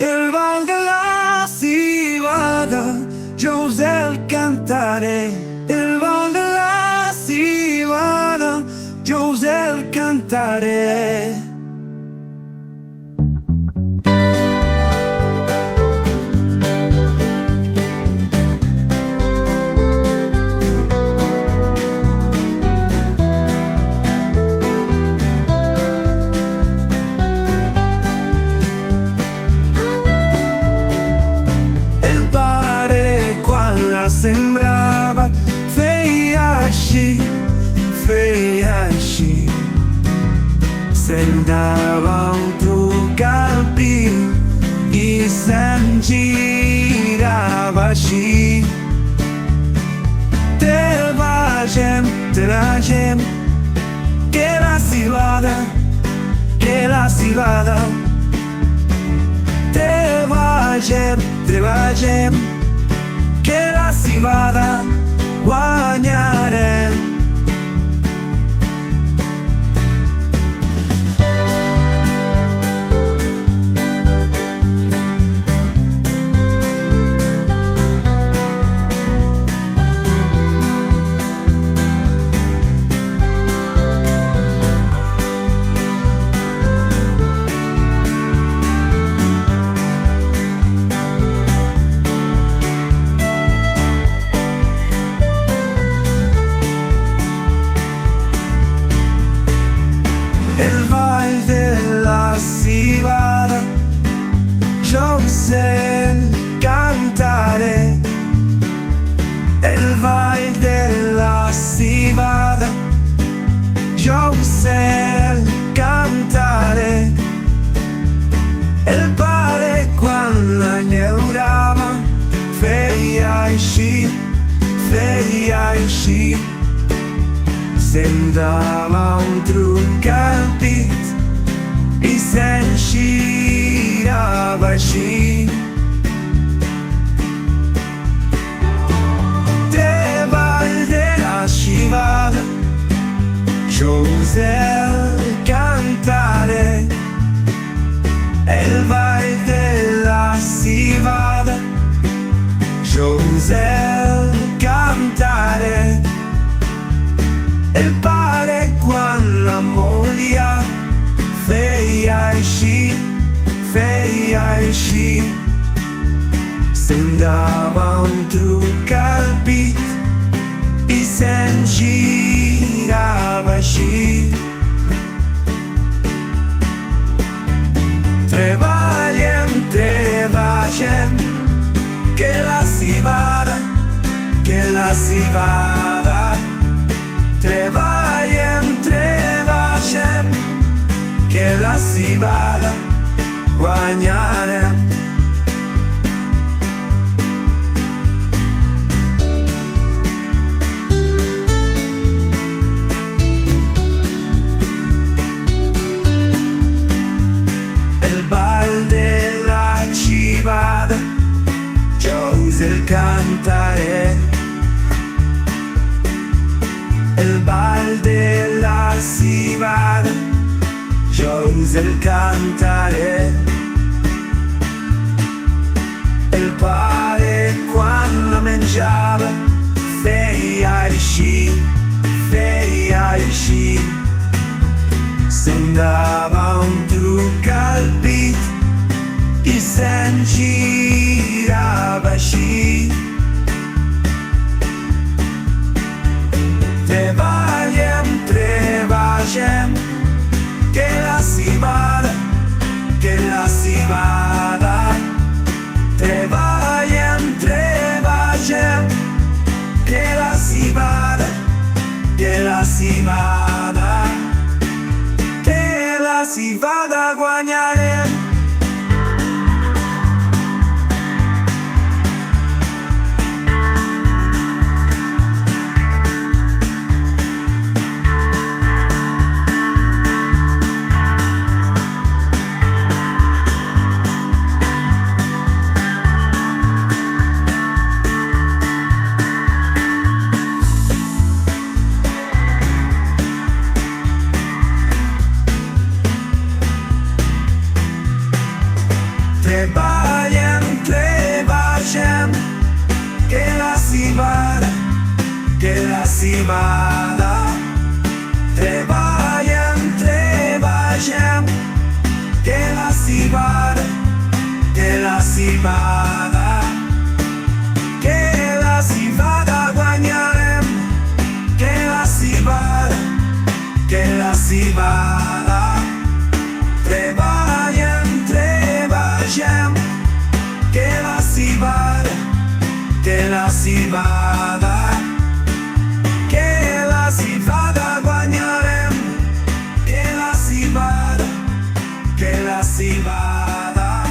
Il Valgala si vada, José cantare. Il Valgala si vada, José cantare. Sembrava feia assim, sembrava outro capim e se girava assim. Teva gente, que la cilada, teva gente, che la si vada a guadagnare. Il Val della Sivada, José cantare. Il Val della Sivada, José cantare. Il padre quando ne urava, feia uscì. Sembrava un truccati e se girava assim. Te Val della Sivada, José cantare. Il Val della Sivada, José cantare. Il padre quando la moglie feia uscì. Sembrava un truccati e se girava assim. Treva gente, che la si vada. Treva gente, che la si vada a guadagnare. Il Val della Sivada, José cantare. Il Val della Sivada, José cantare. Il padre quando mangiava feia uscì. Sembrava un truccati e se girava assim. Treva gente, che la si vada. Treva gente, che la si vada. Che la si vada a guadagnare. civada, que la civada. Treballem, treballem, que la civada, que la civada. Que la civada guanyarem, que la civada, que la civada. Treballem, treballem, que la civada, que la civada. Que la civada guanyarem, que la civada, que la civada.